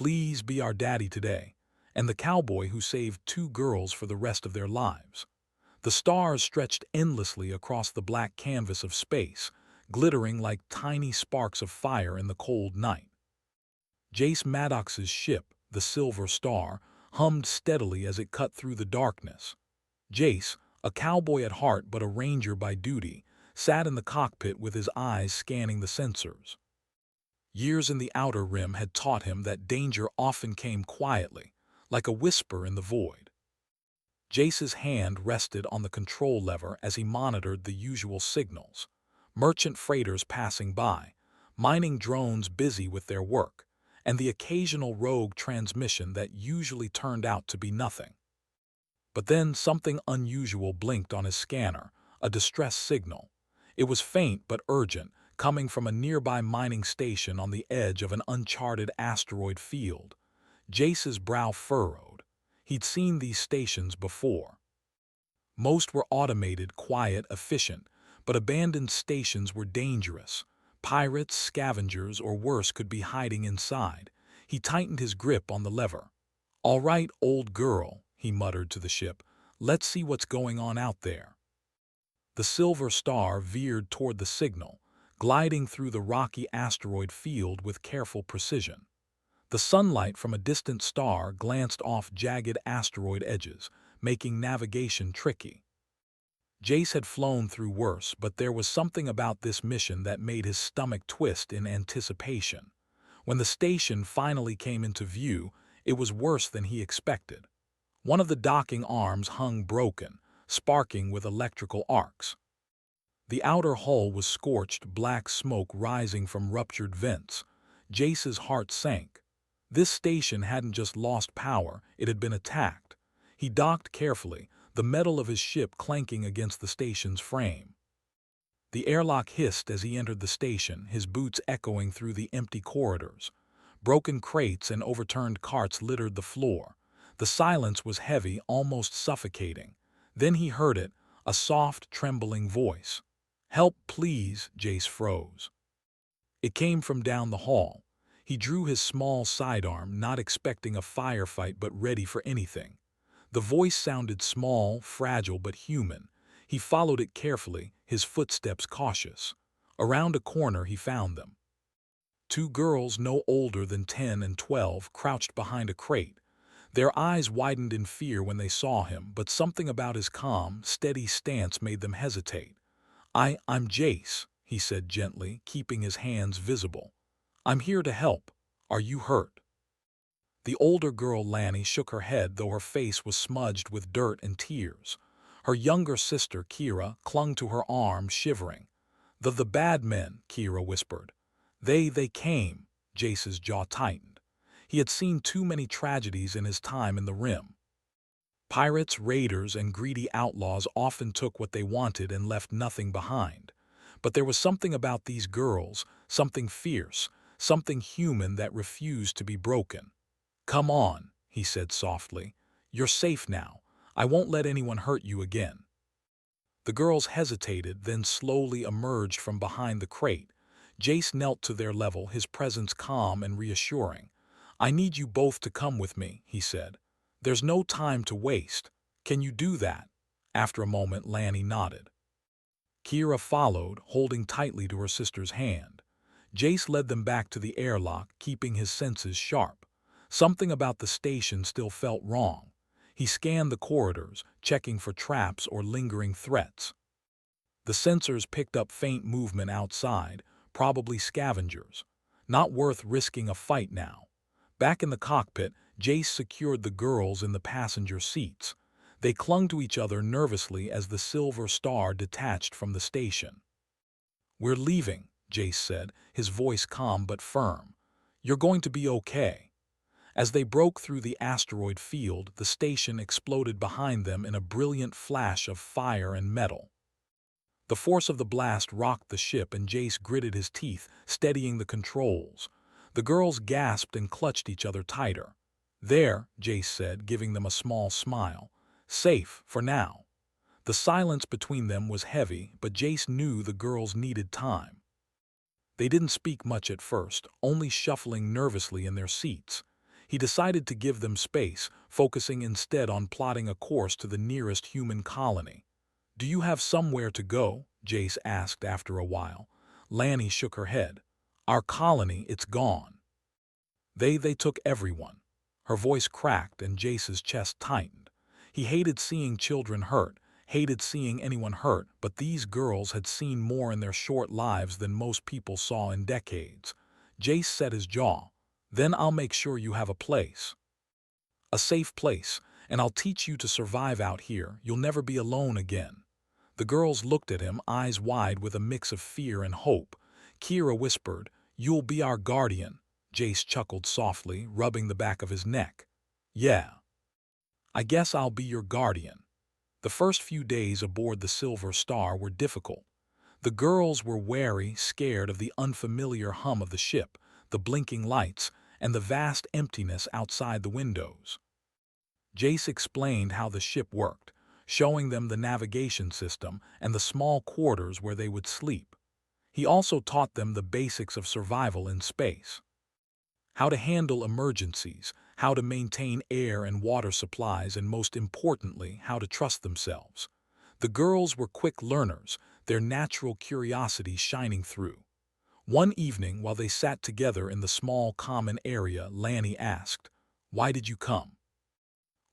Please be our daddy today, and the cowboy who saved two girls for the rest of their lives. The stars stretched endlessly across the black canvas of space, glittering like tiny sparks of fire in the cold night. Jace Maddox's ship, the Silver Star, hummed steadily as it cut through the darkness. Jace, a cowboy at heart but a ranger by duty, sat in the cockpit with his eyes scanning the sensors. Years in the Outer Rim had taught him that danger often came quietly, like a whisper in the void. Jace's hand rested on the control lever as he monitored the usual signals. Merchant freighters passing by, mining drones busy with their work, and the occasional rogue transmission that usually turned out to be nothing. But then something unusual blinked on his scanner, a distress signal. It was faint but urgent, coming from a nearby mining station on the edge of an uncharted asteroid field. Jace's brow furrowed. He'd seen these stations before. Most were automated, quiet, efficient, but abandoned stations were dangerous. Pirates, scavengers, or worse could be hiding inside. He tightened his grip on the lever. "All right, old girl," he muttered to the ship. "Let's see what's going on out there." The Silver Star veered toward the signal, gliding through the rocky asteroid field with careful precision. The sunlight from a distant star glanced off jagged asteroid edges, making navigation tricky. Jace had flown through worse, but there was something about this mission that made his stomach twist in anticipation. When the station finally came into view, it was worse than he expected. One of the docking arms hung broken, sparking with electrical arcs. The outer hull was scorched, black smoke rising from ruptured vents. Jace's heart sank. This station hadn't just lost power, it had been attacked. He docked carefully, the metal of his ship clanking against the station's frame. The airlock hissed as he entered the station, his boots echoing through the empty corridors. Broken crates and overturned carts littered the floor. The silence was heavy, almost suffocating. Then he heard it, a soft, trembling voice. "Help, please," Jace froze. It came from down the hall. He drew his small sidearm, not expecting a firefight but ready for anything. The voice sounded small, fragile but human. He followed it carefully, his footsteps cautious. Around a corner he found them. Two girls no older than 10 and 12 crouched behind a crate. Their eyes widened in fear when they saw him, but something about his calm, steady stance made them hesitate. I'm Jace," he said gently, keeping his hands visible. "I'm here to help. Are you hurt?" The older girl, Lanny, shook her head, though her face was smudged with dirt and tears. Her younger sister, Kira, clung to her arm, shivering. The bad men," Kira whispered. They came." Jace's jaw tightened. He had seen too many tragedies in his time in the Rim. Pirates, raiders, and greedy outlaws often took what they wanted and left nothing behind. But there was something about these girls, something fierce, something human that refused to be broken. "Come on," he said softly. "You're safe now. I won't let anyone hurt you again." The girls hesitated, then slowly emerged from behind the crate. Jace knelt to their level, his presence calm and reassuring. "I need you both to come with me," he said. "There's no time to waste. Can you do that?" After a moment, Lanny nodded. Kira followed, holding tightly to her sister's hand. Jace led them back to the airlock, keeping his senses sharp. Something about the station still felt wrong. He scanned the corridors, checking for traps or lingering threats. The sensors picked up faint movement outside, probably scavengers. Not worth risking a fight now. Back in the cockpit, Jace secured the girls in the passenger seats. They clung to each other nervously as the Silver Star detached from the station. "We're leaving," Jace said, his voice calm but firm. "You're going to be okay." As they broke through the asteroid field, the station exploded behind them in a brilliant flash of fire and metal. The force of the blast rocked the ship, and Jace gritted his teeth, steadying the controls. The girls gasped and clutched each other tighter. "There," Jace said, giving them a small smile. "Safe, for now." The silence between them was heavy, but Jace knew the girls needed time. They didn't speak much at first, only shuffling nervously in their seats. He decided to give them space, focusing instead on plotting a course to the nearest human colony. "Do you have somewhere to go?" Jace asked after a while. Lanny shook her head. "Our colony, it's gone. They took everyone." Her voice cracked and Jace's chest tightened. He hated seeing children hurt, hated seeing anyone hurt, but these girls had seen more in their short lives than most people saw in decades. Jace set his jaw. "Then I'll make sure you have a place. A safe place, and I'll teach you to survive out here. You'll never be alone again." The girls looked at him, eyes wide with a mix of fear and hope. Kira whispered, "You'll be our guardian." Jace chuckled softly, rubbing the back of his neck. "Yeah, I guess I'll be your guardian." The first few days aboard the Silver Star were difficult. The girls were wary, scared of the unfamiliar hum of the ship, the blinking lights, and the vast emptiness outside the windows. Jace explained how the ship worked, showing them the navigation system and the small quarters where they would sleep. He also taught them the basics of survival in space. How to handle emergencies, how to maintain air and water supplies, and most importantly, how to trust themselves. The girls were quick learners, their natural curiosity shining through. One evening, while they sat together in the small common area, Lanny asked, "Why did you come?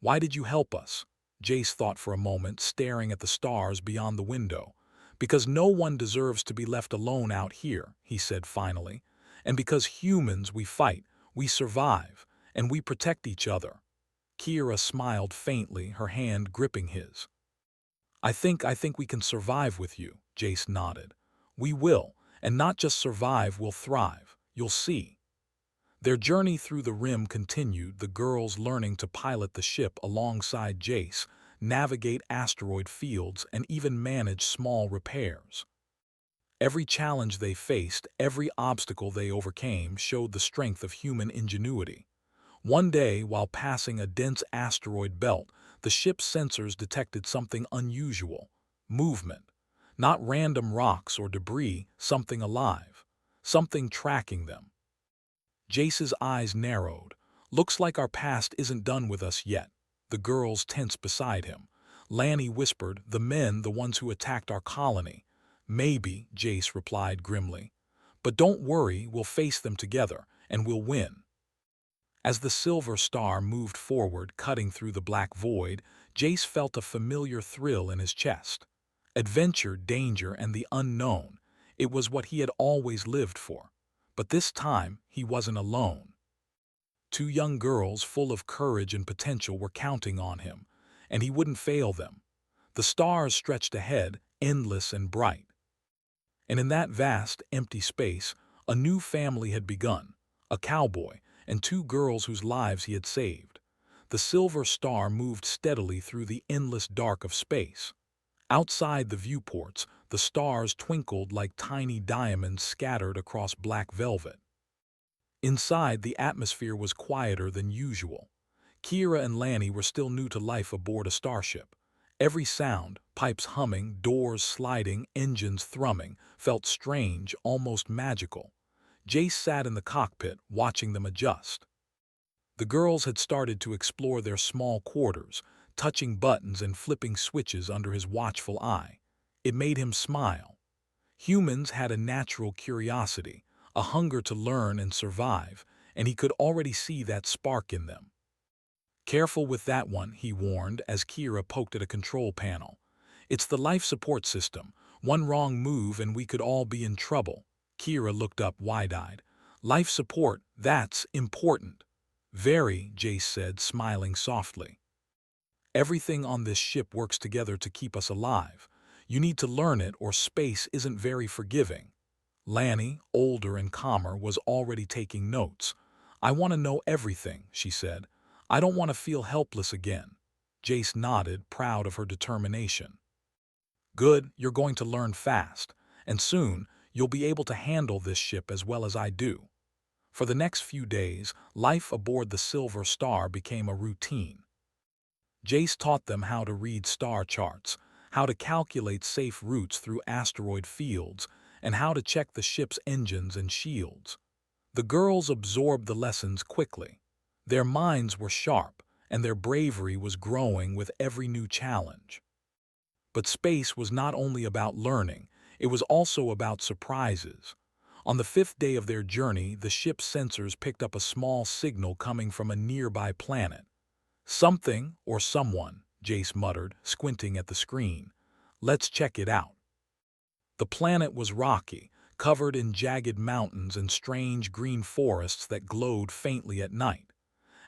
Why did you help us?" Jace thought for a moment, staring at the stars beyond the window. "Because no one deserves to be left alone out here," he said finally. "And because humans, we fight, we survive, and we protect each other." Kira smiled faintly, her hand gripping his. I think we can survive with you," Jace nodded. "We will, and not just survive, we'll thrive. You'll see." Their journey through the rim continued, the girls learning to pilot the ship alongside Jace, navigate asteroid fields, and even manage small repairs. Every challenge they faced, every obstacle they overcame showed the strength of human ingenuity. One day, while passing a dense asteroid belt, the ship's sensors detected something unusual: movement. Not random rocks or debris, something alive. Something tracking them. Jace's eyes narrowed. "Looks like our past isn't done with us yet." The girls tensed beside him. Lanny whispered, "The men, the ones who attacked our colony." "Maybe," Jace replied grimly. "But don't worry, we'll face them together, and we'll win." As the Silver Star moved forward, cutting through the black void, Jace felt a familiar thrill in his chest. Adventure, danger, and the unknown. It was what he had always lived for. But this time, he wasn't alone. Two young girls full of courage and potential were counting on him, and he wouldn't fail them. The stars stretched ahead, endless and bright. And in that vast, empty space, a new family had begun, a cowboy and two girls whose lives he had saved. The Silver Star moved steadily through the endless dark of space. Outside the viewports, the stars twinkled like tiny diamonds scattered across black velvet. Inside, the atmosphere was quieter than usual. Kira and Lanny were still new to life aboard a starship. Every sound, pipes humming, doors sliding, engines thrumming, felt strange, almost magical. Jace sat in the cockpit, watching them adjust. The girls had started to explore their small quarters, touching buttons and flipping switches under his watchful eye. It made him smile. Humans had a natural curiosity, a hunger to learn and survive, and he could already see that spark in them. "Careful with that one," he warned as Kira poked at a control panel. "It's the life support system. One wrong move and we could all be in trouble." Kira looked up wide-eyed. "Life support, that's important." "Very," Jace said, smiling softly. "Everything on this ship works together to keep us alive. You need to learn it or space isn't very forgiving." Lanny, older and calmer, was already taking notes. "I want to know everything," she said. "I don't want to feel helpless again." Jace nodded, proud of her determination. "Good, you're going to learn fast, and soon you'll be able to handle this ship as well as I do." For the next few days, life aboard the Silver Star became a routine. Jace taught them how to read star charts, how to calculate safe routes through asteroid fields, and how to check the ship's engines and shields. The girls absorbed the lessons quickly. Their minds were sharp, and their bravery was growing with every new challenge. But space was not only about learning, it was also about surprises. On the fifth day of their journey, the ship's sensors picked up a small signal coming from a nearby planet. Something or someone, Jace muttered, squinting at the screen. Let's check it out. The planet was rocky, covered in jagged mountains and strange green forests that glowed faintly at night.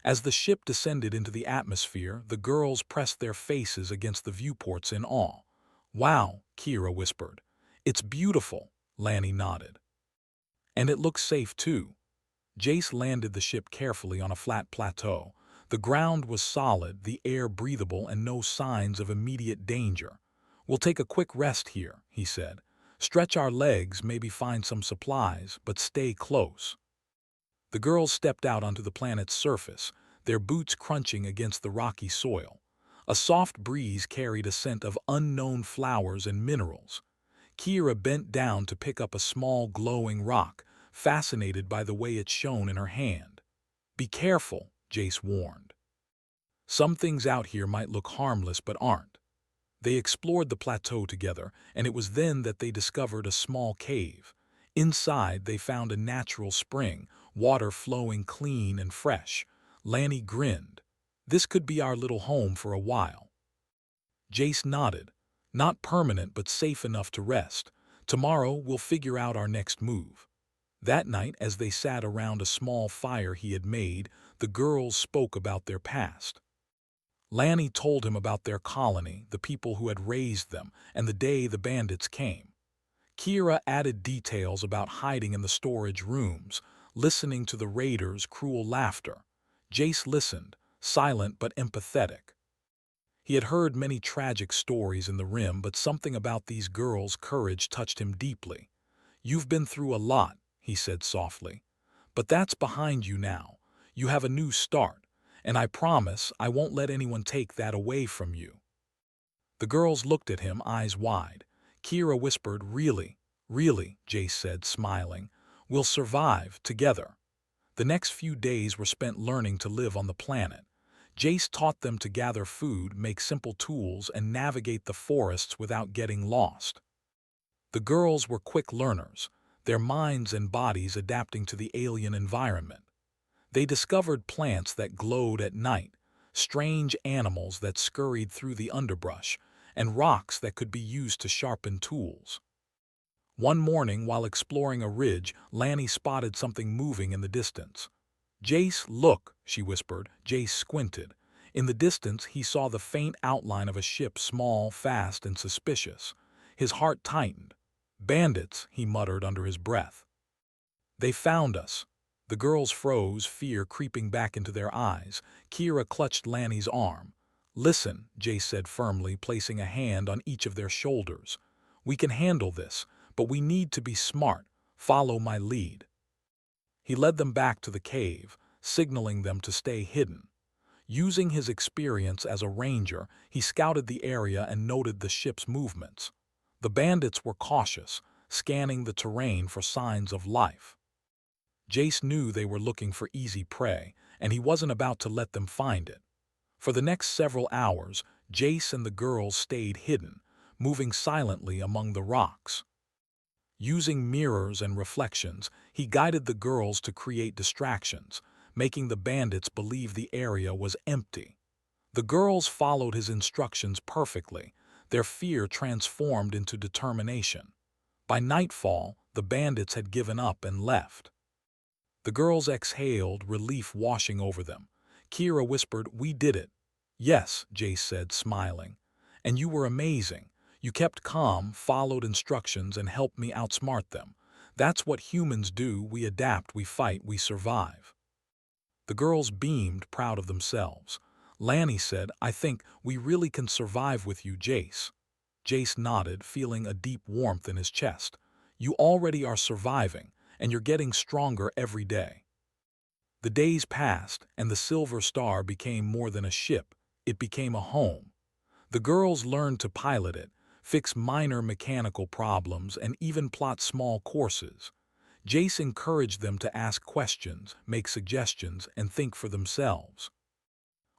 As the ship descended into the atmosphere, the girls pressed their faces against the viewports in awe. Wow, Kira whispered. It's beautiful, Lanny nodded. And it looks safe too. Jace landed the ship carefully on a flat plateau. The ground was solid, the air breathable, and no signs of immediate danger. We'll take a quick rest here, he said. Stretch our legs, maybe find some supplies, but stay close. The girls stepped out onto the planet's surface, their boots crunching against the rocky soil. A soft breeze carried a scent of unknown flowers and minerals. Kira bent down to pick up a small glowing rock, fascinated by the way it shone in her hand. Be careful, Jace warned. Some things out here might look harmless but aren't. They explored the plateau together, and it was then that they discovered a small cave. Inside, they found a natural spring, water flowing clean and fresh. Lanny grinned. This could be our little home for a while. Jace nodded. Not permanent, but safe enough to rest. Tomorrow, we'll figure out our next move. That night, as they sat around a small fire he had made, the girls spoke about their past. Lanny told him about their colony, the people who had raised them, and the day the bandits came. Kira added details about hiding in the storage rooms, listening to the raiders' cruel laughter. Jace listened, silent but empathetic. He had heard many tragic stories in the Rim, but something about these girls' courage touched him deeply. You've been through a lot, he said softly. But that's behind you now. You have a new start, and I promise I won't let anyone take that away from you. The girls looked at him, eyes wide. Kira whispered, really, Jace said, smiling. We'll survive together. The next few days were spent learning to live on the planet. Jace taught them to gather food, make simple tools, and navigate the forests without getting lost. The girls were quick learners, their minds and bodies adapting to the alien environment. They discovered plants that glowed at night, strange animals that scurried through the underbrush, and rocks that could be used to sharpen tools. One morning, while exploring a ridge, Lanny spotted something moving in the distance. Jace, look, she whispered. Jace squinted. In the distance, he saw the faint outline of a ship, small, fast, and suspicious. His heart tightened. Bandits, he muttered under his breath. They found us. The girls froze, fear creeping back into their eyes. Kira clutched Lanny's arm. Listen, Jace said firmly, placing a hand on each of their shoulders. We can handle this, but we need to be smart. Follow my lead. He led them back to the cave, signaling them to stay hidden. Using his experience as a ranger, he scouted the area and noted the ship's movements. The bandits were cautious, scanning the terrain for signs of life. Jace knew they were looking for easy prey, and he wasn't about to let them find it. For the next several hours, Jace and the girls stayed hidden, moving silently among the rocks. Using mirrors and reflections, he guided the girls to create distractions, making the bandits believe the area was empty. The girls followed his instructions perfectly, their fear transformed into determination. By nightfall, the bandits had given up and left. The girls exhaled, relief washing over them. Kira whispered, we did it. Yes, Jace said, smiling. And you were amazing. You kept calm, followed instructions, and helped me outsmart them. That's what humans do. We adapt, we fight, we survive. The girls beamed, proud of themselves. Lanny said, I think we really can survive with you, Jace. Jace nodded, feeling a deep warmth in his chest. You already are surviving, and you're getting stronger every day. The days passed, and the Silver Star became more than a ship. It became a home. The girls learned to pilot it, fix minor mechanical problems, and even plot small courses. Jace encouraged them to ask questions, make suggestions, and think for themselves.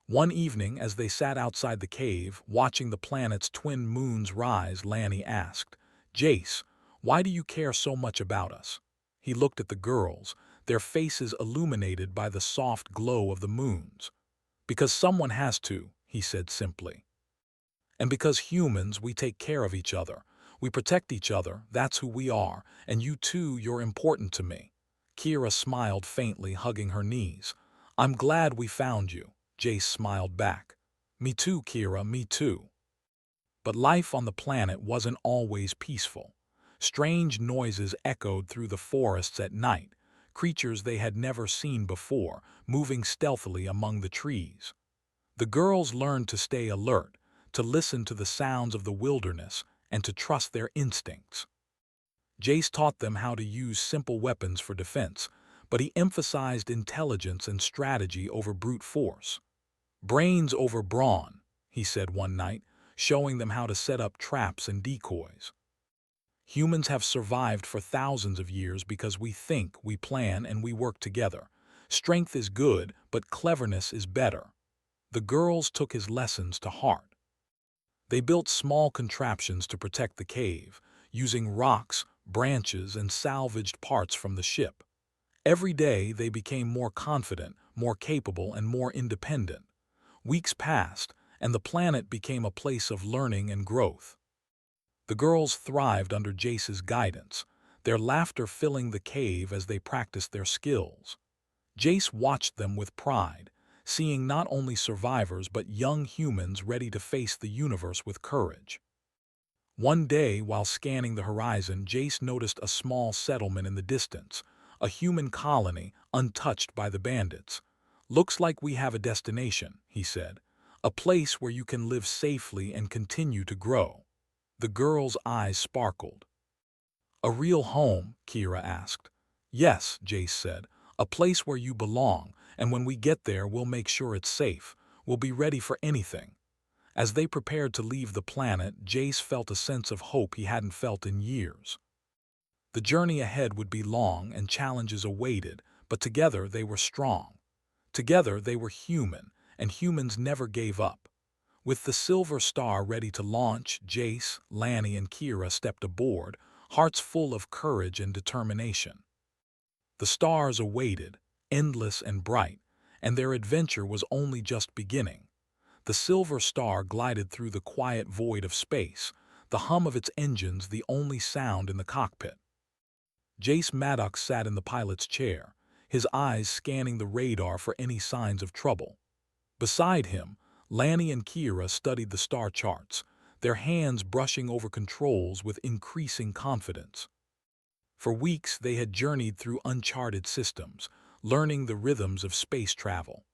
One evening, as they sat outside the cave, watching the planet's twin moons rise, Lanny asked, "Jace, why do you care so much about us?" He looked at the girls, their faces illuminated by the soft glow of the moons. "Because someone has to," he said simply. "And because humans, we take care of each other. We protect each other, that's who we are, and you too, you're important to me." Kira smiled faintly, hugging her knees. "I'm glad we found you." Jace smiled back. "Me too, Kira, me too." But life on the planet wasn't always peaceful. Strange noises echoed through the forests at night, creatures they had never seen before, moving stealthily among the trees. The girls learned to stay alert, to listen to the sounds of the wilderness, and to trust their instincts. Jace taught them how to use simple weapons for defense, but he emphasized intelligence and strategy over brute force. "Brains over brawn," he said one night, showing them how to set up traps and decoys. "Humans have survived for thousands of years because we think, we plan, and we work together. Strength is good, but cleverness is better." The girls took his lessons to heart. They built small contraptions to protect the cave, using rocks, branches, and salvaged parts from the ship. Every day they became more confident, more capable, and more independent. Weeks passed, and the planet became a place of learning and growth. The girls thrived under Jace's guidance, their laughter filling the cave as they practiced their skills. Jace watched them with pride, seeing not only survivors but young humans ready to face the universe with courage. One day, while scanning the horizon, Jace noticed a small settlement in the distance, a human colony untouched by the bandits. "Looks like we have a destination," he said, "a place where you can live safely and continue to grow." The girl's eyes sparkled. "A real home?" Kira asked. "Yes," Jace said, "a place where you belong, and when we get there we'll make sure it's safe. We'll be ready for anything." As they prepared to leave the planet, Jace felt a sense of hope he hadn't felt in years. The journey ahead would be long and challenges awaited, but together they were strong. Together they were human, and humans never gave up. With the Silver Star ready to launch, Jace, Lanny, and Kira stepped aboard, hearts full of courage and determination. The stars awaited, endless and bright, and their adventure was only just beginning. The Silver Star glided through the quiet void of space, the hum of its engines the only sound in the cockpit. Jace Maddox sat in the pilot's chair, his eyes scanning the radar for any signs of trouble. Beside him, Lanny and Kira studied the star charts, their hands brushing over controls with increasing confidence. For weeks they had journeyed through uncharted systems, learning the rhythms of space travel.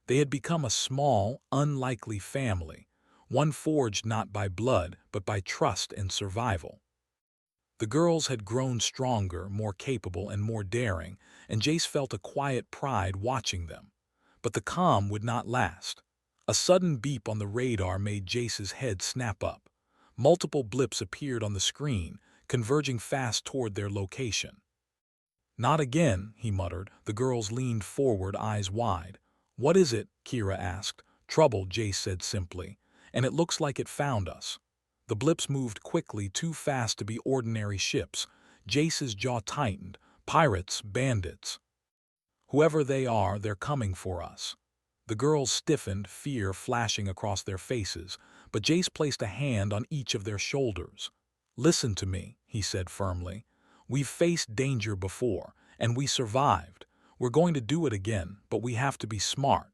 They had become a small, unlikely family, one forged not by blood but by trust and survival. The girls had grown stronger, more capable, and more daring, and Jace felt a quiet pride watching them. But the calm would not last. A sudden beep on the radar made Jace's head snap up. Multiple blips appeared on the screen, converging fast toward their location. "Not again," he muttered. The girls leaned forward, eyes wide. "What is it?" Kira asked. "Trouble," Jace said simply, "and it looks like it found us." The blips moved quickly, too fast to be ordinary ships. Jace's jaw tightened. "Pirates, bandits. Whoever they are, they're coming for us." The girls stiffened, fear flashing across their faces, but Jace placed a hand on each of their shoulders. "Listen to me," he said firmly. "We've faced danger before, and we survived. We're going to do it again, but we have to be smart."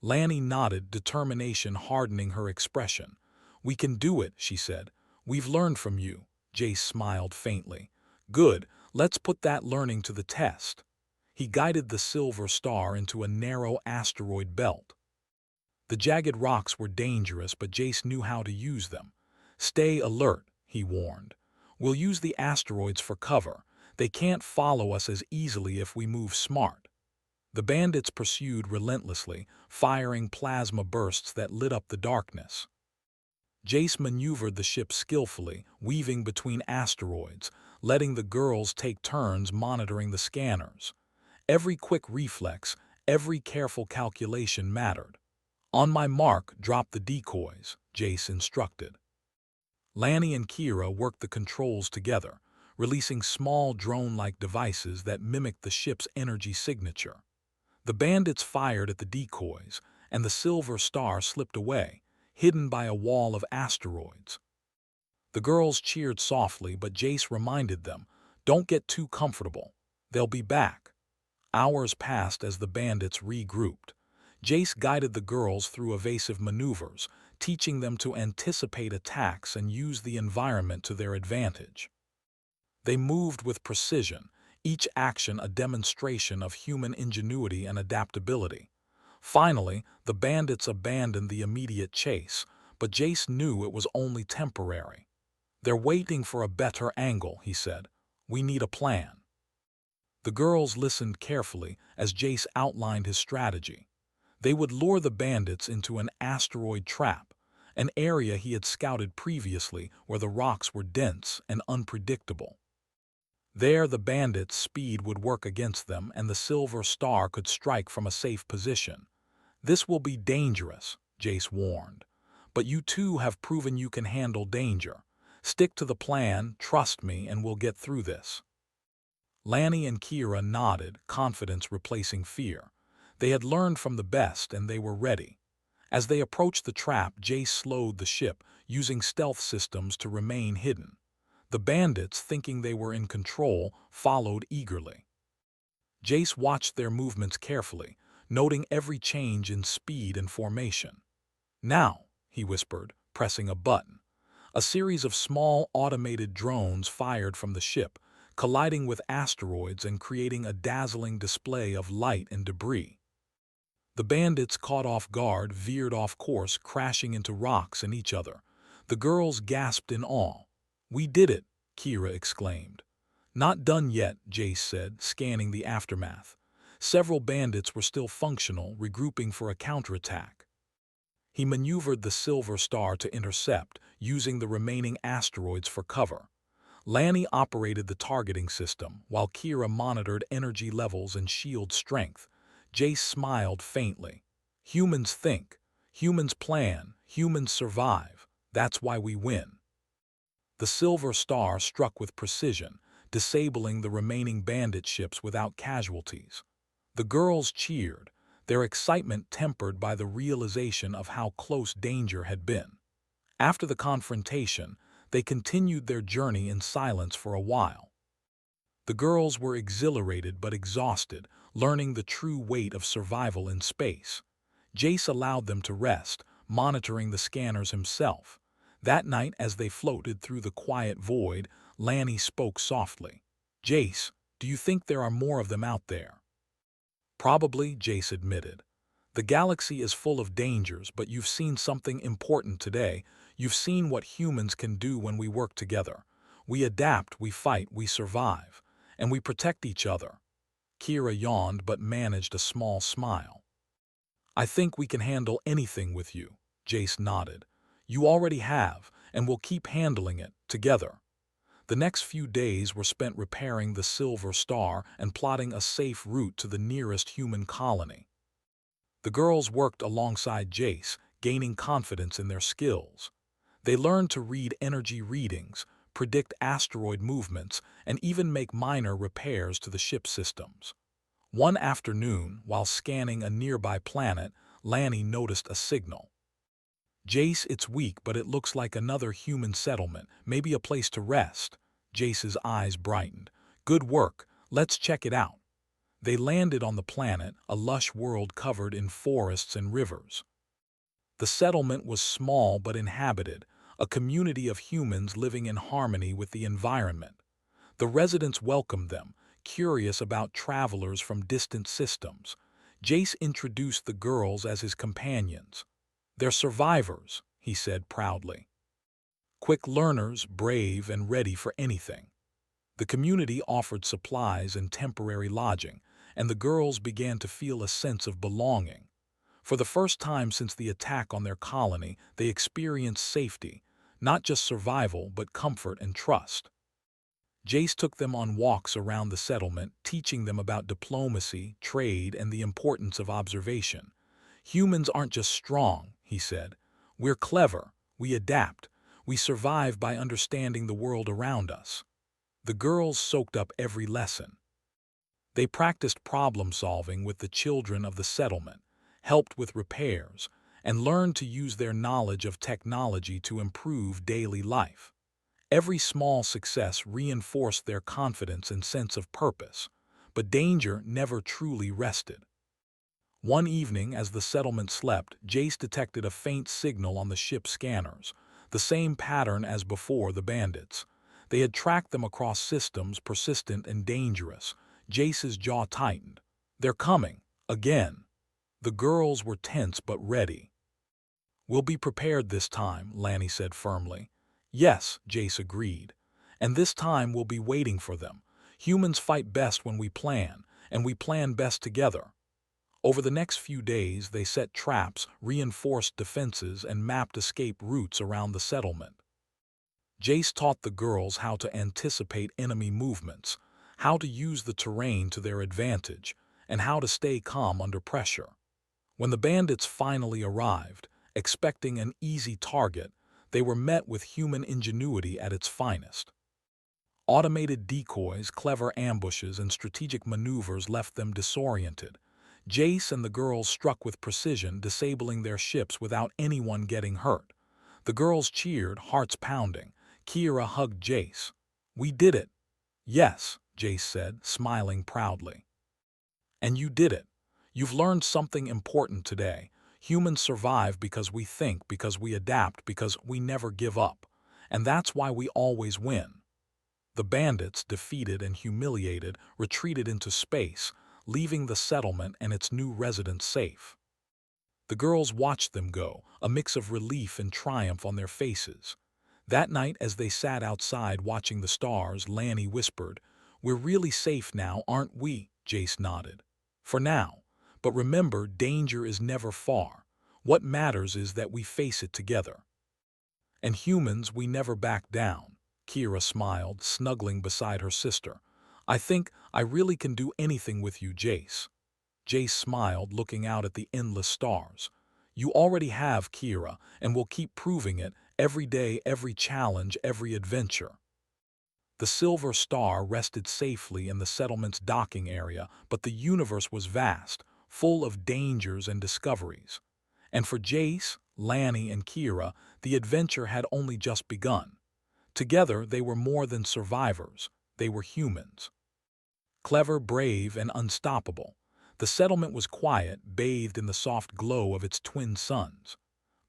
Lanny nodded, determination hardening her expression. "We can do it," she said. "We've learned from you." Jace smiled faintly. "Good, let's put that learning to the test." He guided the Silver Star into a narrow asteroid belt. The jagged rocks were dangerous, but Jace knew how to use them. "Stay alert," he warned. "We'll use the asteroids for cover. They can't follow us as easily if we move smart." The bandits pursued relentlessly, firing plasma bursts that lit up the darkness. Jace maneuvered the ship skillfully, weaving between asteroids, letting the girls take turns monitoring the scanners. Every quick reflex, every careful calculation mattered. "On my mark, drop the decoys," Jace instructed. Lanny and Kira worked the controls together, releasing small drone-like devices that mimicked the ship's energy signature. The bandits fired at the decoys, and the Silver Star slipped away, hidden by a wall of asteroids. The girls cheered softly, but Jace reminded them, "Don't get too comfortable. They'll be back." Hours passed as the bandits regrouped. Jace guided the girls through evasive maneuvers, teaching them to anticipate attacks and use the environment to their advantage. They moved with precision, each action a demonstration of human ingenuity and adaptability. Finally, the bandits abandoned the immediate chase, but Jace knew it was only temporary. "They're waiting for a better angle," he said. "We need a plan." The girls listened carefully as Jace outlined his strategy. They would lure the bandits into an asteroid trap, an area he had scouted previously where the rocks were dense and unpredictable. There, the bandits' speed would work against them and the Silver Star could strike from a safe position. "This will be dangerous," Jace warned. "But you two have proven you can handle danger. Stick to the plan, trust me, and we'll get through this." Lanny and Kira nodded, confidence replacing fear. They had learned from the best and they were ready. As they approached the trap, Jace slowed the ship, using stealth systems to remain hidden. The bandits, thinking they were in control, followed eagerly. Jace watched their movements carefully, noting every change in speed and formation. "Now," he whispered, pressing a button. A series of small automated drones fired from the ship, colliding with asteroids and creating a dazzling display of light and debris. The bandits, caught off guard, veered off course, crashing into rocks and each other. The girls gasped in awe. "We did it!" Kira exclaimed. "Not done yet," Jace said, scanning the aftermath. Several bandits were still functional, regrouping for a counterattack. He maneuvered the Silver Star to intercept, using the remaining asteroids for cover. Lanny operated the targeting system, while Kira monitored energy levels and shield strength. Jace smiled faintly. "Humans think, humans plan, humans survive. That's why we win." The Silver Star struck with precision, disabling the remaining bandit ships without casualties. The girls cheered, their excitement tempered by the realization of how close danger had been. After the confrontation, they continued their journey in silence for a while. The girls were exhilarated but exhausted, learning the true weight of survival in space. Jace allowed them to rest, monitoring the scanners himself. That night, as they floated through the quiet void, Lanny spoke softly. "Jace, do you think there are more of them out there?" "Probably," Jace admitted. "The galaxy is full of dangers, but you've seen something important today. You've seen what humans can do when we work together. We adapt, we fight, we survive. And we protect each other." Kira yawned but managed a small smile. "I think we can handle anything with you," Jace nodded. "You already have, and we'll keep handling it, together." The next few days were spent repairing the Silver Star and plotting a safe route to the nearest human colony. The girls worked alongside Jace, gaining confidence in their skills. They learned to read energy readings, predict asteroid movements, and even make minor repairs to the ship systems. One afternoon, while scanning a nearby planet, Lanny noticed a signal. "Jace, it's weak, but it looks like another human settlement, maybe a place to rest." Jace's eyes brightened. "Good work, let's check it out." They landed on the planet, a lush world covered in forests and rivers. The settlement was small but inhabited, a community of humans living in harmony with the environment. The residents welcomed them, curious about travelers from distant systems. Jace introduced the girls as his companions. "They're survivors," he said proudly. "Quick learners, brave, and ready for anything." The community offered supplies and temporary lodging, and the girls began to feel a sense of belonging. For the first time since the attack on their colony, they experienced safety, not just survival but comfort and trust. Jace took them on walks around the settlement, teaching them about diplomacy, trade, and the importance of observation. Humans aren't just strong, he said. We're clever, we adapt, we survive by understanding the world around us. The girls soaked up every lesson. They practiced problem-solving with the children of the settlement, helped with repairs, and learned to use their knowledge of technology to improve daily life. Every small success reinforced their confidence and sense of purpose, but danger never truly rested. One evening, as the settlement slept, Jace detected a faint signal on the ship's scanners, the same pattern as before the bandits. They had tracked them across systems persistent and dangerous. Jace's jaw tightened. They're coming. Again. The girls were tense but ready. We'll be prepared this time, Lanny said firmly. Yes, Jace agreed. And this time we'll be waiting for them. Humans fight best when we plan, and we plan best together. Over the next few days, they set traps, reinforced defenses, and mapped escape routes around the settlement. Jace taught the girls how to anticipate enemy movements, how to use the terrain to their advantage, and how to stay calm under pressure. When the bandits finally arrived, expecting an easy target, they were met with human ingenuity at its finest. Automated decoys, clever ambushes, and strategic maneuvers left them disoriented. Jace and the girls struck with precision, disabling their ships without anyone getting hurt. The girls cheered, hearts pounding. Kira hugged Jace. We did it. Yes, Jace said, smiling proudly. And you did it. You've learned something important today. Humans survive because we think, because we adapt, because we never give up. And that's why we always win. The bandits, defeated and humiliated, retreated into space, leaving the settlement and its new residents safe. The girls watched them go, a mix of relief and triumph on their faces. That night, as they sat outside watching the stars, Lanny whispered, "We're really safe now, aren't we?" Jace nodded. "For now. But remember, danger is never far. What matters is that we face it together." And humans, we never back down. Kira smiled, snuggling beside her sister. "I think I really can do anything with you, Jace." Jace smiled, looking out at the endless stars. "You already have, Kira, and we'll keep proving it, every day, every challenge, every adventure." The Silver Star rested safely in the settlement's docking area, but the universe was vast, full of dangers and discoveries. And for Jace, Lanny, and Kira, the adventure had only just begun. Together, they were more than survivors. They were humans. Clever, brave, and unstoppable. The settlement was quiet, bathed in the soft glow of its twin suns.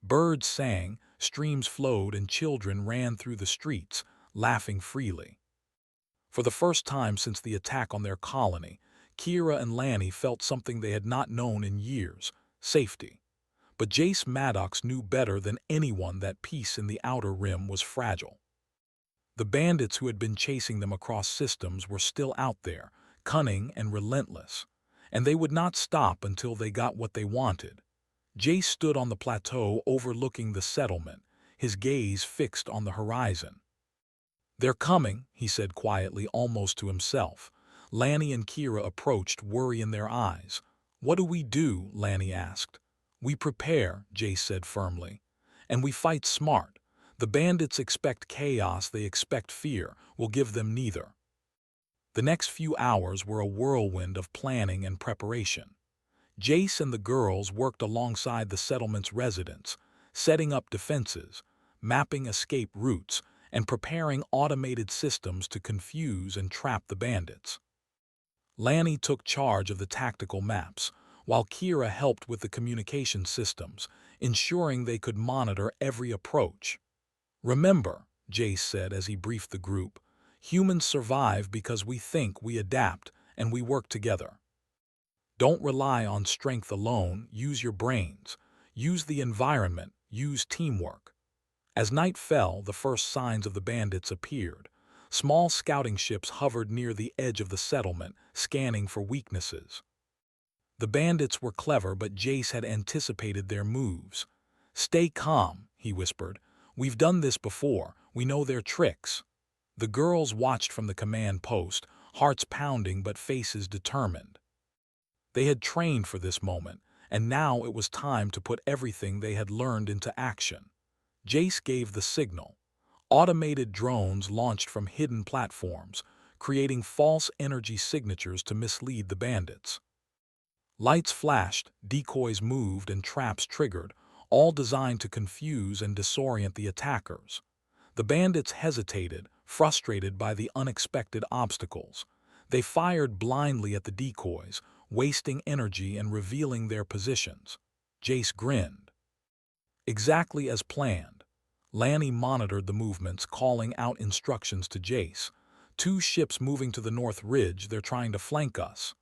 Birds sang, streams flowed, and children ran through the streets, laughing freely. For the first time since the attack on their colony, Kira and Lanny felt something they had not known in years: safety. But Jace Maddox knew better than anyone that peace in the Outer Rim was fragile. The bandits who had been chasing them across systems were still out there, cunning and relentless, and they would not stop until they got what they wanted. Jace stood on the plateau overlooking the settlement, his gaze fixed on the horizon. "They're coming," he said quietly, almost to himself. Lanny and Kira approached, worry in their eyes. "What do we do?" Lanny asked. "We prepare," Jace said firmly. "And we fight smart. The bandits expect chaos, they expect fear. We'll give them neither." The next few hours were a whirlwind of planning and preparation. Jace and the girls worked alongside the settlement's residents, setting up defenses, mapping escape routes, and preparing automated systems to confuse and trap the bandits. Lanny took charge of the tactical maps, while Kira helped with the communication systems, ensuring they could monitor every approach. "Remember," Jace said as he briefed the group, "humans survive because we think, we adapt, and we work together. Don't rely on strength alone, use your brains, use the environment, use teamwork." As night fell, the first signs of the bandits appeared. Small scouting ships hovered near the edge of the settlement, scanning for weaknesses. The bandits were clever, but Jace had anticipated their moves. "Stay calm," he whispered. "We've done this before. We know their tricks." The girls watched from the command post, hearts pounding but faces determined. They had trained for this moment, and now it was time to put everything they had learned into action. Jace gave the signal. Automated drones launched from hidden platforms, creating false energy signatures to mislead the bandits. Lights flashed, decoys moved, and traps triggered, all designed to confuse and disorient the attackers. The bandits hesitated, frustrated by the unexpected obstacles. They fired blindly at the decoys, wasting energy and revealing their positions. Jace grinned. Exactly as planned. Lanny monitored the movements, calling out instructions to Jace. "Two ships moving to the north ridge, they're trying to flank us."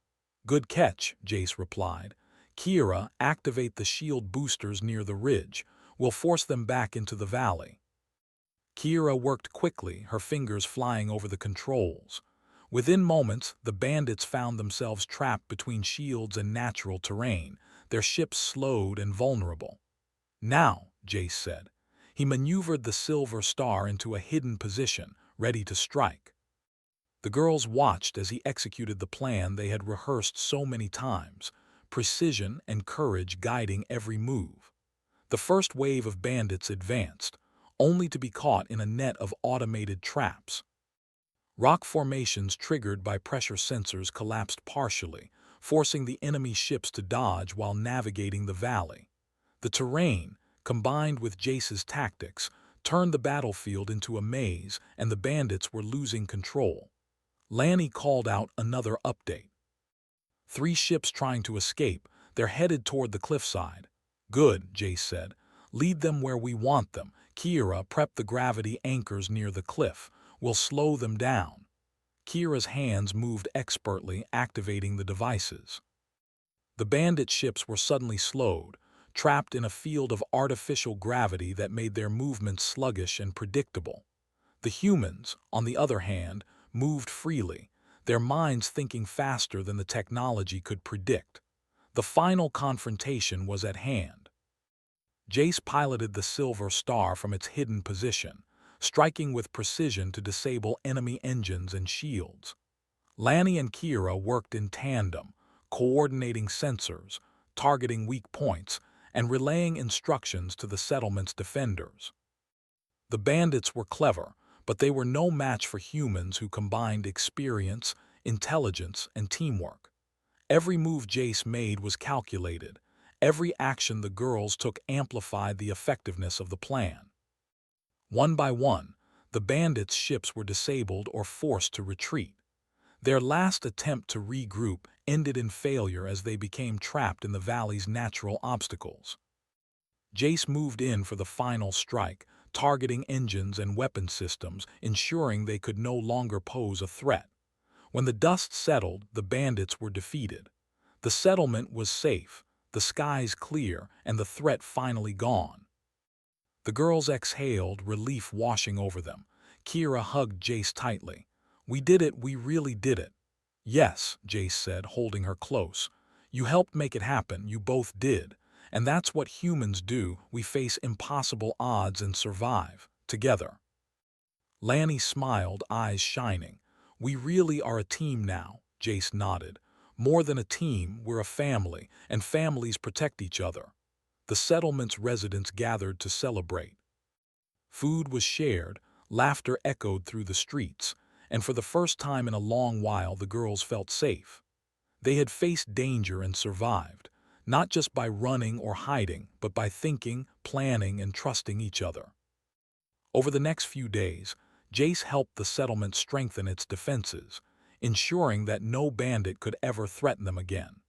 "Good catch," Jace replied. "Kira, activate the shield boosters near the ridge. We'll force them back into the valley." Kira worked quickly, her fingers flying over the controls. Within moments, the bandits found themselves trapped between shields and natural terrain, their ships slowed and vulnerable. "Now," Jace said. He maneuvered the Silver Star into a hidden position, ready to strike. The girls watched as he executed the plan they had rehearsed so many times, precision and courage guiding every move. The first wave of bandits advanced, only to be caught in a net of automated traps. Rock formations triggered by pressure sensors collapsed partially, forcing the enemy ships to dodge while navigating the valley. The terrain, combined with Jace's tactics, turned the battlefield into a maze, and the bandits were losing control. Lanny called out another update. "Three ships trying to escape. They're headed toward the cliffside." "Good," Jace said. "Lead them where we want them. Kira, prep the gravity anchors near the cliff. We'll slow them down." Kira's hands moved expertly, activating the devices. The bandit ships were suddenly slowed, trapped in a field of artificial gravity that made their movements sluggish and predictable. The humans, on the other hand, moved freely, their minds thinking faster than the technology could predict. The final confrontation was at hand. Jace piloted the Silver Star from its hidden position, striking with precision to disable enemy engines and shields. Lanny and Kira worked in tandem, coordinating sensors, targeting weak points, and relaying instructions to the settlement's defenders. The bandits were clever, but they were no match for humans who combined experience, intelligence, and teamwork. Every move Jace made was calculated. Every action the girls took amplified the effectiveness of the plan. One by one, the bandits' ships were disabled or forced to retreat. Their last attempt to regroup ended in failure as they became trapped in the valley's natural obstacles. Jace moved in for the final strike, targeting engines and weapon systems, ensuring they could no longer pose a threat. When the dust settled, the bandits were defeated. The settlement was safe, the skies clear, and the threat finally gone. The girls exhaled, relief washing over them. Kira hugged Jace tightly. "We did it, we really did it." "Yes," Jace said, holding her close. "You helped make it happen, you both did. And that's what humans do, we face impossible odds and survive, together." Lanny smiled, eyes shining. "We really are a team now," Jace nodded. "More than a team, we're a family, and families protect each other." The settlement's residents gathered to celebrate. Food was shared, laughter echoed through the streets, and for the first time in a long while the girls felt safe. They had faced danger and survived, not just by running or hiding, but by thinking, planning, and trusting each other. Over the next few days, Jace helped the settlement strengthen its defenses, ensuring that no bandit could ever threaten them again.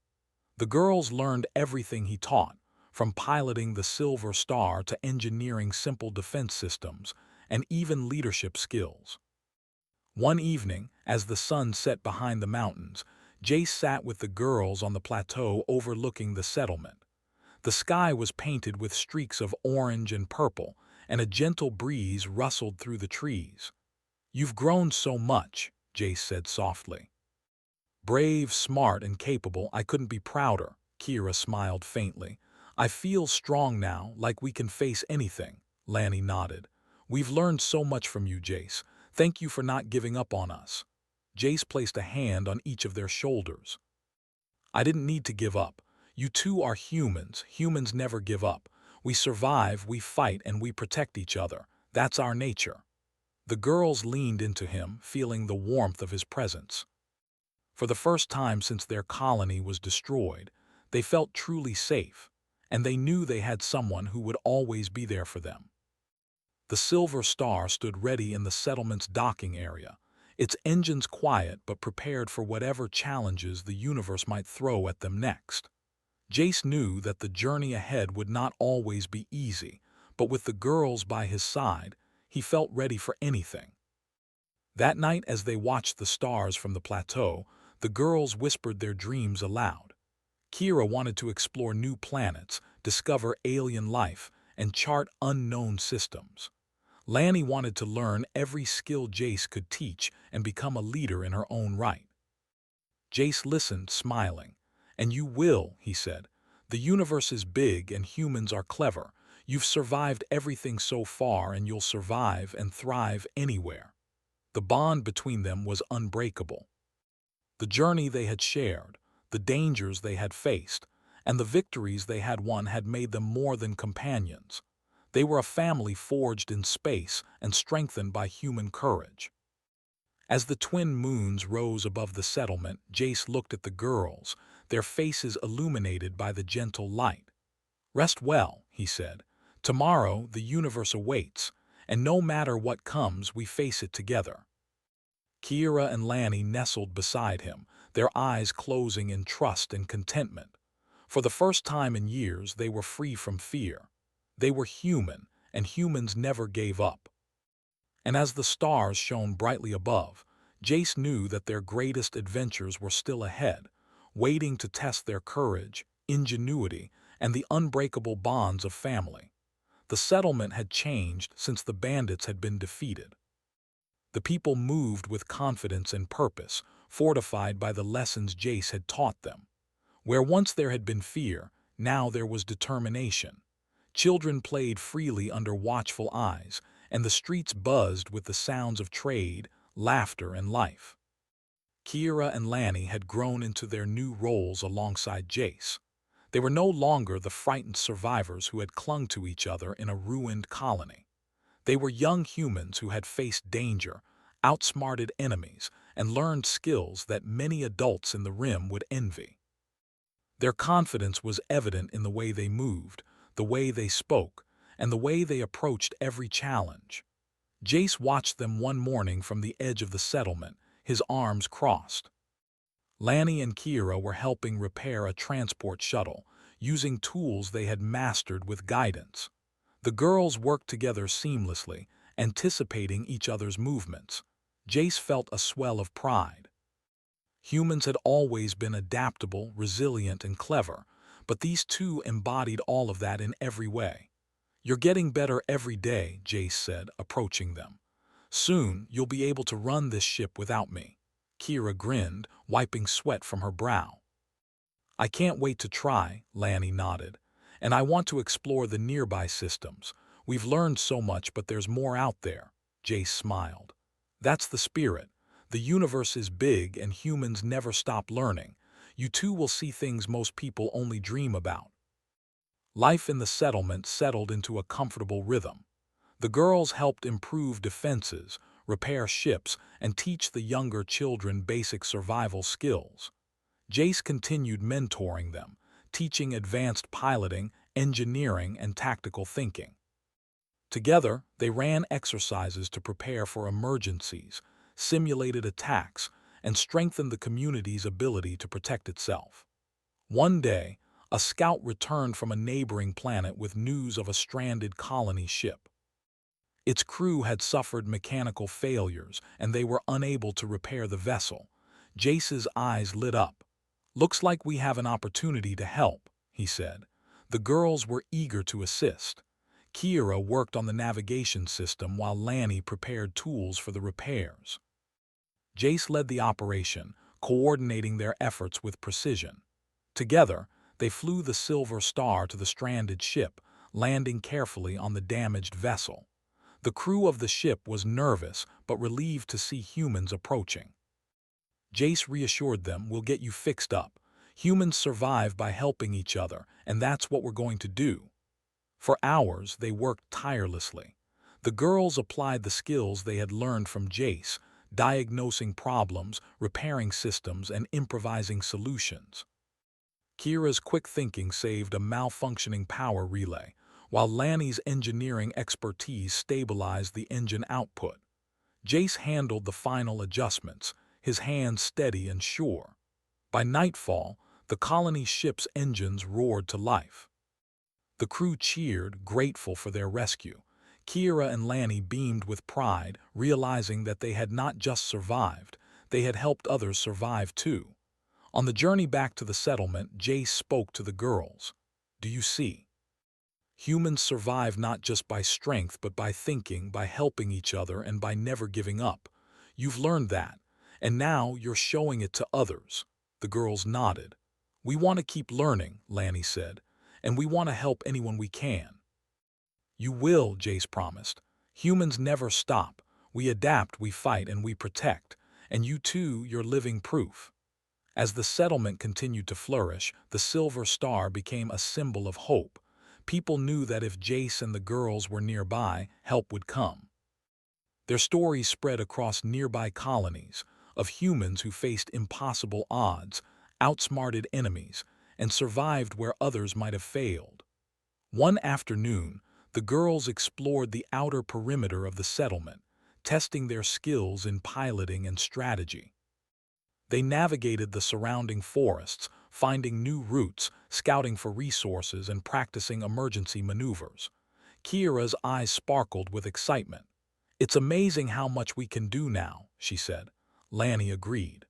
The girls learned everything he taught, from piloting the Silver Star to engineering simple defense systems, and even leadership skills. One evening, as the sun set behind the mountains, Jace sat with the girls on the plateau overlooking the settlement. The sky was painted with streaks of orange and purple, and a gentle breeze rustled through the trees. "You've grown so much," Jace said softly. Brave, smart, and capable, I couldn't be prouder, Kira smiled faintly. I feel strong now, like we can face anything, Lanny nodded. We've learned so much from you, Jace. Thank you for not giving up on us. Jace placed a hand on each of their shoulders. I didn't need to give up. You two are humans. Humans never give up. We survive, we fight, and we protect each other. That's our nature. The girls leaned into him, feeling the warmth of his presence. For the first time since their colony was destroyed, they felt truly safe, and they knew they had someone who would always be there for them. The Silver Star stood ready in the settlement's docking area, its engines quiet but prepared for whatever challenges the universe might throw at them next. Jace knew that the journey ahead would not always be easy, but with the girls by his side, he felt ready for anything. That night, as they watched the stars from the plateau, the girls whispered their dreams aloud. Kira wanted to explore new planets, discover alien life, and chart unknown systems. Lanny wanted to learn every skill Jace could teach and become a leader in her own right. Jace listened, smiling. "And you will," he said. "The universe is big and humans are clever. You've survived everything so far and you'll survive and thrive anywhere." The bond between them was unbreakable. The journey they had shared, the dangers they had faced, and the victories they had won had made them more than companions. They were a family forged in space and strengthened by human courage. As the twin moons rose above the settlement, Jace looked at the girls, their faces illuminated by the gentle light. "Rest well," he said. "Tomorrow the universe awaits, and no matter what comes, we face it together." Kira and Lanny nestled beside him, their eyes closing in trust and contentment. For the first time in years, they were free from fear. They were human, and humans never gave up. And as the stars shone brightly above, Jace knew that their greatest adventures were still ahead, waiting to test their courage, ingenuity, and the unbreakable bonds of family. The settlement had changed since the bandits had been defeated. The people moved with confidence and purpose, fortified by the lessons Jace had taught them. Where once there had been fear, now there was determination. Children played freely under watchful eyes, and the streets buzzed with the sounds of trade, laughter, and life. Kira and Lanny had grown into their new roles alongside Jace. They were no longer the frightened survivors who had clung to each other in a ruined colony. They were young humans who had faced danger, outsmarted enemies, and learned skills that many adults in the Rim would envy. Their confidence was evident in the way they moved, the way they spoke, and the way they approached every challenge. Jace watched them one morning from the edge of the settlement, his arms crossed. Lanny and Kira were helping repair a transport shuttle, using tools they had mastered with guidance. The girls worked together seamlessly, anticipating each other's movements. Jace felt a swell of pride. Humans had always been adaptable, resilient, and clever, but these two embodied all of that in every way. "You're getting better every day," Jace said, approaching them. "Soon, you'll be able to run this ship without me." Kira grinned, wiping sweat from her brow. "I can't wait to try," Lanny nodded. "And I want to explore the nearby systems. We've learned so much, but there's more out there." Jace smiled. "That's the spirit. The universe is big and humans never stop learning. You two will see things most people only dream about." Life in the settlement settled into a comfortable rhythm. The girls helped improve defenses, repair ships, and teach the younger children basic survival skills. Jace continued mentoring them, teaching advanced piloting, engineering, and tactical thinking. Together, they ran exercises to prepare for emergencies, simulated attacks, and strengthened the community's ability to protect itself. One day, a scout returned from a neighboring planet with news of a stranded colony ship. Its crew had suffered mechanical failures, and they were unable to repair the vessel. Jace's eyes lit up. "Looks like we have an opportunity to help," he said. The girls were eager to assist. Kira worked on the navigation system while Lanny prepared tools for the repairs. Jace led the operation, coordinating their efforts with precision. Together, they flew the Silver Star to the stranded ship, landing carefully on the damaged vessel. The crew of the ship was nervous but relieved to see humans approaching. Jace reassured them, "We'll get you fixed up. Humans survive by helping each other, and that's what we're going to do." For hours, they worked tirelessly. The girls applied the skills they had learned from Jace, diagnosing problems, repairing systems, and improvising solutions. Kira's quick thinking saved a malfunctioning power relay, while Lanny's engineering expertise stabilized the engine output. Jace handled the final adjustments, his hands steady and sure. By nightfall, the colony's ship's engines roared to life. The crew cheered, grateful for their rescue. Kira and Lanny beamed with pride, realizing that they had not just survived, they had helped others survive too. On the journey back to the settlement, Jace spoke to the girls. "Do you see? Humans survive not just by strength, but by thinking, by helping each other, and by never giving up. You've learned that, and now you're showing it to others." The girls nodded. "We want to keep learning," Lanny said, "and we want to help anyone we can." "You will," Jace promised. "Humans never stop. We adapt, we fight, and we protect. And you too, you're living proof." As the settlement continued to flourish, the Silver Star became a symbol of hope. People knew that if Jace and the girls were nearby, help would come. Their stories spread across nearby colonies of humans who faced impossible odds, outsmarted enemies, and survived where others might have failed. One afternoon, the girls explored the outer perimeter of the settlement, testing their skills in piloting and strategy. They navigated the surrounding forests, finding new routes, scouting for resources, and practicing emergency maneuvers. Kira's eyes sparkled with excitement. "It's amazing how much we can do now," she said. Lanny agreed.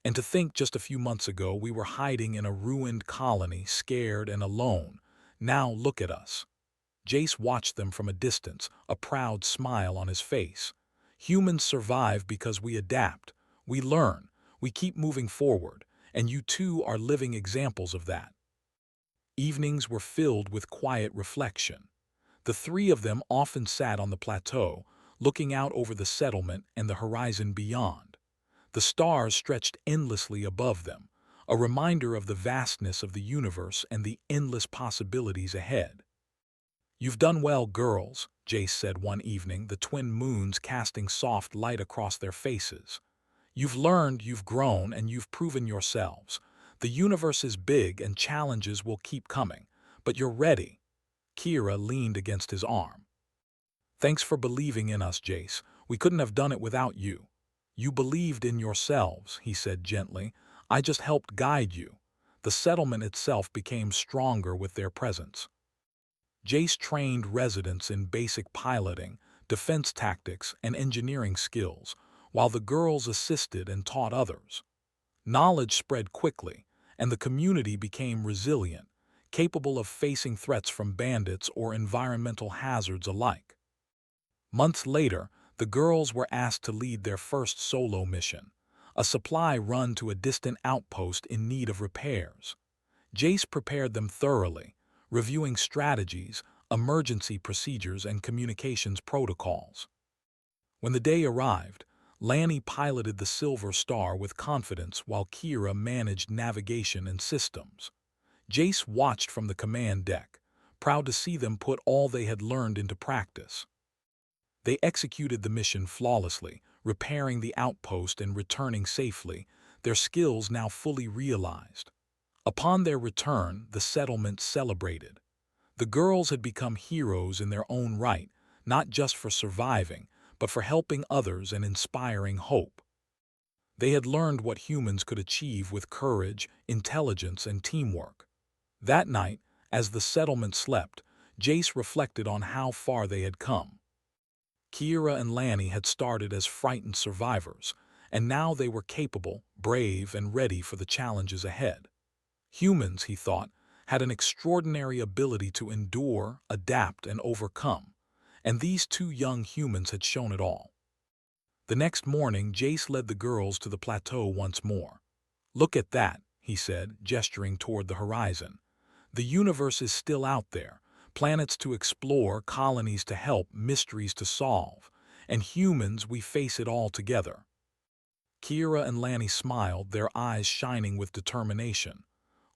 "And to think just a few months ago we were hiding in a ruined colony, scared and alone. Now look at us." Jace watched them from a distance, a proud smile on his face. "Humans survive because we adapt, we learn, we keep moving forward, and you two are living examples of that." Evenings were filled with quiet reflection. The three of them often sat on the plateau, looking out over the settlement and the horizon beyond. The stars stretched endlessly above them, a reminder of the vastness of the universe and the endless possibilities ahead. "You've done well, girls," Jace said one evening, the twin moons casting soft light across their faces. "You've learned, you've grown, and you've proven yourselves. The universe is big and challenges will keep coming, but you're ready." Kira leaned against his arm. "Thanks for believing in us, Jace. We couldn't have done it without you." "You believed in yourselves," he said gently. "I just helped guide you." The settlement itself became stronger with their presence. Jace trained residents in basic piloting, defense tactics, and engineering skills, while the girls assisted and taught others. Knowledge spread quickly, and the community became resilient, capable of facing threats from bandits or environmental hazards alike. Months later, the girls were asked to lead their first solo mission, a supply run to a distant outpost in need of repairs. Jace prepared them thoroughly, reviewing strategies, emergency procedures, and communications protocols. When the day arrived, Lanny piloted the Silver Star with confidence while Kira managed navigation and systems. Jace watched from the command deck, proud to see them put all they had learned into practice. They executed the mission flawlessly, repairing the outpost and returning safely, their skills now fully realized. Upon their return, the settlement celebrated. The girls had become heroes in their own right, not just for surviving, but for helping others and inspiring hope. They had learned what humans could achieve with courage, intelligence, and teamwork. That night, as the settlement slept, Jace reflected on how far they had come. Kira and Lanny had started as frightened survivors, and now they were capable, brave, and ready for the challenges ahead. Humans, he thought, had an extraordinary ability to endure, adapt, and overcome, and these two young humans had shown it all. The next morning, Jace led the girls to the plateau once more. "Look at that," he said, gesturing toward the horizon. "The universe is still out there. Planets to explore, colonies to help, mysteries to solve. And humans, we face it all together." Kira and Lanny smiled, their eyes shining with determination.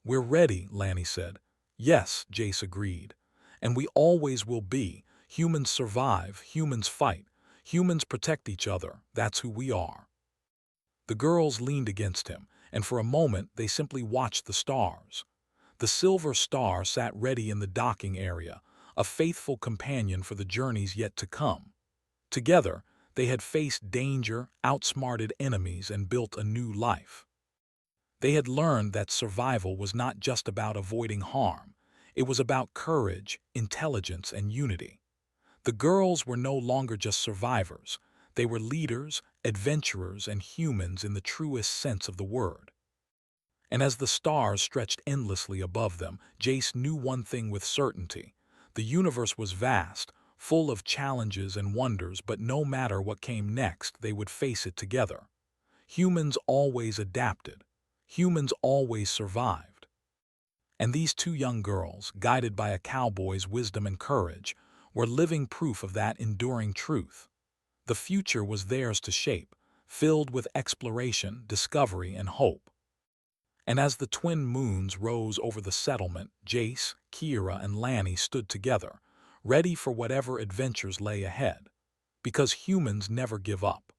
"We're ready," Lanny said. "Yes," Jace agreed. "And we always will be. Humans survive, humans fight, humans protect each other. That's who we are." The girls leaned against him, and for a moment they simply watched the stars. The silver star sat ready in the docking area, a faithful companion for the journeys yet to come. Together, they had faced danger, outsmarted enemies, and built a new life. They had learned that survival was not just about avoiding harm. It was about courage, intelligence, and unity. The girls were no longer just survivors. They were leaders, adventurers, and humans in the truest sense of the word. And as the stars stretched endlessly above them, Jace knew one thing with certainty. The universe was vast, full of challenges and wonders, but no matter what came next, they would face it together. Humans always adapted. Humans always survived. And these two young girls, guided by a cowboy's wisdom and courage, were living proof of that enduring truth. The future was theirs to shape, filled with exploration, discovery, and hope. And as the twin moons rose over the settlement, Jace, Kira, and Lanny stood together, ready for whatever adventures lay ahead. Because humans never give up.